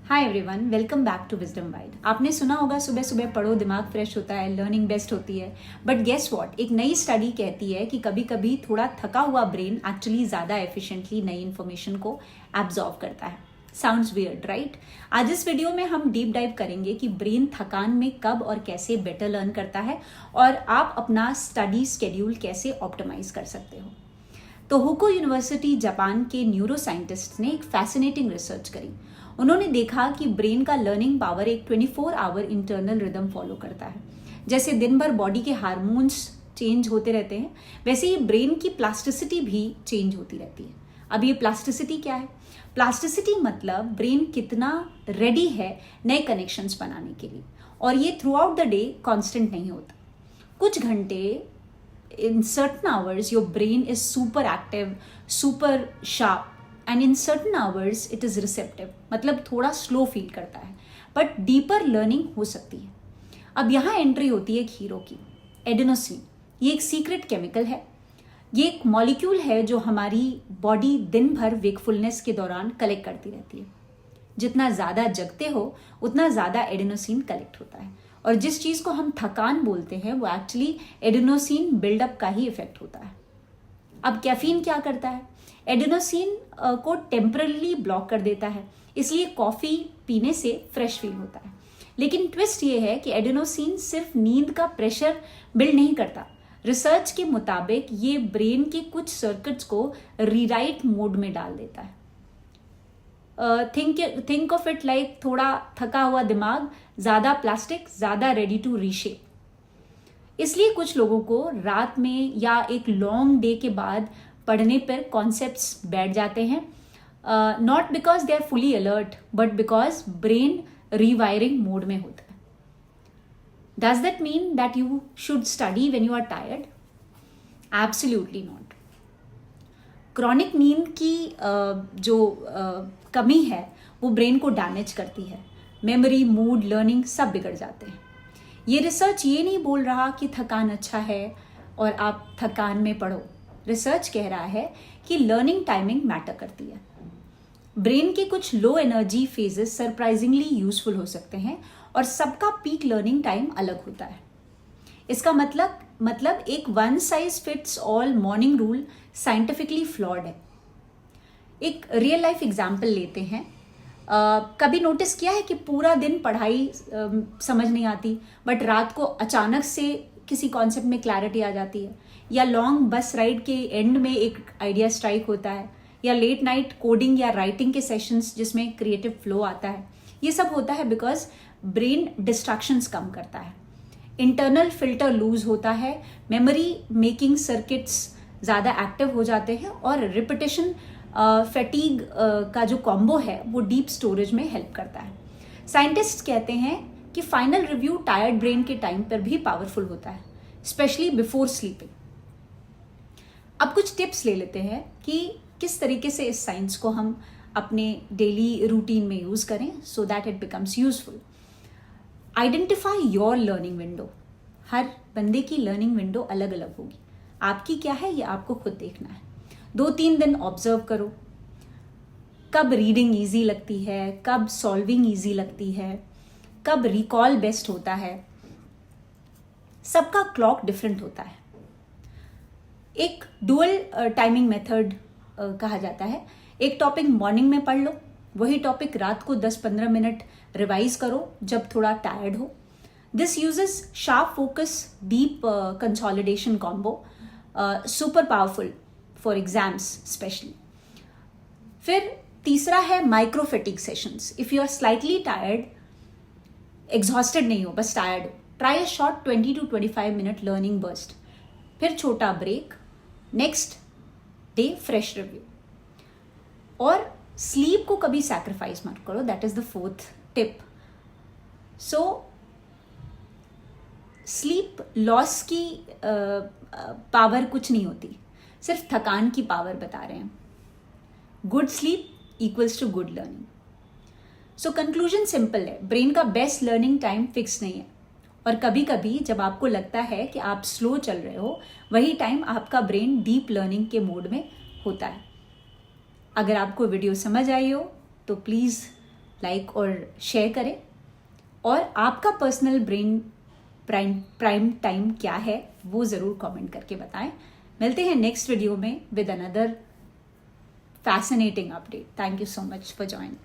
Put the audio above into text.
Hi everyone, welcome back to Wisdom Wide. आपने सुना होगा सुबह सुबह पढ़ो दिमाग फ्रेश होता है, लर्निंग बेस्ट होती है। बट गेस व्हाट, एक नई स्टडी कहती है कि कभी कभी थोड़ा थका हुआ ब्रेन एक्चुअली ज़्यादा एफिशिएंटली नई इन्फॉर्मेशन को एब्जॉर्व करता है। Sounds weird, right? आज इस वीडियो में हम डीप डाइव करेंगे कि ब्रेन थकान में कब और कैसे बेटर लर्न करता है और आप अपना स्टडी स्केड्यूल कैसे ऑप्टिमाइज कर सकते हो। तो होको यूनिवर्सिटी जापान के न्यूरो साइंटिस्ट ने एक फैसिनेटिंग रिसर्च करी। उन्होंने देखा कि ब्रेन का लर्निंग पावर एक 24 आवर इंटरनल रिदम फॉलो करता है। जैसे दिन भर बॉडी के हार्मोन्स चेंज होते रहते हैं, वैसे ही ब्रेन की प्लास्टिसिटी भी चेंज होती रहती है। अब ये प्लास्टिसिटी क्या है? प्लास्टिसिटी मतलब ब्रेन कितना रेडी है नए कनेक्शंस बनाने के लिए, और ये through out the day constant नहीं होता। कुछ घंटे in certain hours your brain is super active, super sharp, and in certain hours it is receptive, मतलब थोड़ा स्लो फील करता है, बट डीपर लर्निंग हो सकती है। अब यहाँ एंट्री होती है एक हीरो की, एडेनोसिन। ये एक सीक्रेट केमिकल है। ये एक मॉलिक्यूल है जो हमारी बॉडी दिन भर वेकफुलनेस के दौरान कलेक्ट करती रहती है। जितना ज़्यादा जगते हो उतना ज़्यादा एडेनोसिन कलेक्ट होता है, और जिस चीज़ को हम थकान बोलते हैं वो एक्चुअली एडेनोसिन बिल्डअप का ही इफेक्ट होता है। अब कैफीन क्या करता है? एडेनोसिन को टेम्परली ब्लॉक कर देता है, इसलिए कॉफ़ी पीने से फ्रेश फील होता है। लेकिन ट्विस्ट ये है कि एडेनोसिन सिर्फ नींद का प्रेशर बिल्ड नहीं करता। रिसर्च के मुताबिक ये ब्रेन के कुछ सर्किट्स को रीराइट मोड में डाल देता है। थिंक ऑफ इट लाइक थोड़ा थका हुआ दिमाग, ज़्यादा प्लास्टिक, ज़्यादा रेडी टू रीशेप। इसलिए कुछ लोगों को रात में या एक लॉन्ग डे के बाद पढ़ने पर कॉन्सेप्ट्स बैठ जाते हैं, not because they are fully alert but because brain rewiring mode में होता है। Does that mean that you should study when you are tired? Absolutely not. Chronic नींद की जो कमी है वो ब्रेन को डैमेज करती है। मेमोरी, मूड, लर्निंग सब बिगड़ जाते हैं। ये रिसर्च ये नहीं बोल रहा कि थकान अच्छा है और आप थकान में पढ़ो। रिसर्च कह रहा है कि लर्निंग टाइमिंग मैटर करती है। ब्रेन के कुछ low energy phases surprisingly useful हो सकते हैं, और सबका पीक लर्निंग टाइम अलग होता है। इसका मतलब एक one size fits all morning rule scientifically flawed है। एक रियल लाइफ एग्जाम्पल लेते हैं। कभी नोटिस किया है कि पूरा दिन पढ़ाई समझ नहीं आती, बट रात को अचानक से किसी कॉन्सेप्ट में क्लैरिटी आ जाती है, या लॉन्ग बस राइड के एंड में एक आइडिया स्ट्राइक होता है, या लेट नाइट कोडिंग या राइटिंग के सेशंस जिसमें क्रिएटिव फ्लो आता है। ये सब होता है बिकॉज ब्रेन डिस्ट्रैक्शंस कम करता है, इंटरनल फिल्टर लूज होता है, मेमोरी मेकिंग सर्किट्स ज़्यादा एक्टिव हो जाते हैं, और रिपीटिशन फैटीग का जो कॉम्बो है वो डीप स्टोरेज में हेल्प करता है। साइंटिस्ट कहते हैं कि फाइनल रिव्यू टायर्ड ब्रेन के टाइम पर भी पावरफुल होता है, स्पेशली बिफोर स्लीपिंग। अब कुछ टिप्स ले लेते हैं कि किस तरीके से इस साइंस को हम अपने डेली रूटीन में यूज करें so that it becomes useful. Identify your learning window. हर बंदे की लर्निंग विंडो अलग अलग होगी। आपकी क्या है ये आपको खुद देखना है। 2-3 दिन ऑब्जर्व करो, कब रीडिंग इजी लगती है, कब सॉल्विंग इजी लगती है, कब रिकॉल बेस्ट होता है। सबका क्लॉक डिफरेंट होता है। एक डुअल टाइमिंग मेथड कहा जाता है। एक टॉपिक मॉर्निंग में पढ़ लो, वही टॉपिक रात को 10-15 मिनट रिवाइज करो जब थोड़ा टायर्ड हो। This uses sharp focus, deep consolidation combo, super powerful for exams specially. फिर तीसरा है micro fatigue sessions. If you are slightly tired, exhausted नहीं हो, बस टायर्ड हो, try a short 20 to 25 minute learning burst. फिर छोटा break, next day fresh review. और स्लीप को कभी सैक्रिफाइस मत करो, that is the 4th tip. So sleep loss की पावर कुछ नहीं होती, सिर्फ थकान की पावर बता रहे हैं। Good sleep equals to good learning. So conclusion simple है, ब्रेन का बेस्ट लर्निंग टाइम फिक्स नहीं है, और कभी कभी जब आपको लगता है कि आप स्लो चल रहे हो, वही टाइम आपका ब्रेन डीप लर्निंग के मोड में होता है। अगर आपको वीडियो समझ आई हो तो प्लीज़ लाइक और शेयर करें। और आपका पर्सनल ब्रेन प्राइम टाइम क्या है वो ज़रूर कमेंट करके बताएं। मिलते हैं नेक्स्ट वीडियो में with another fascinating update. Thank you so much for joining.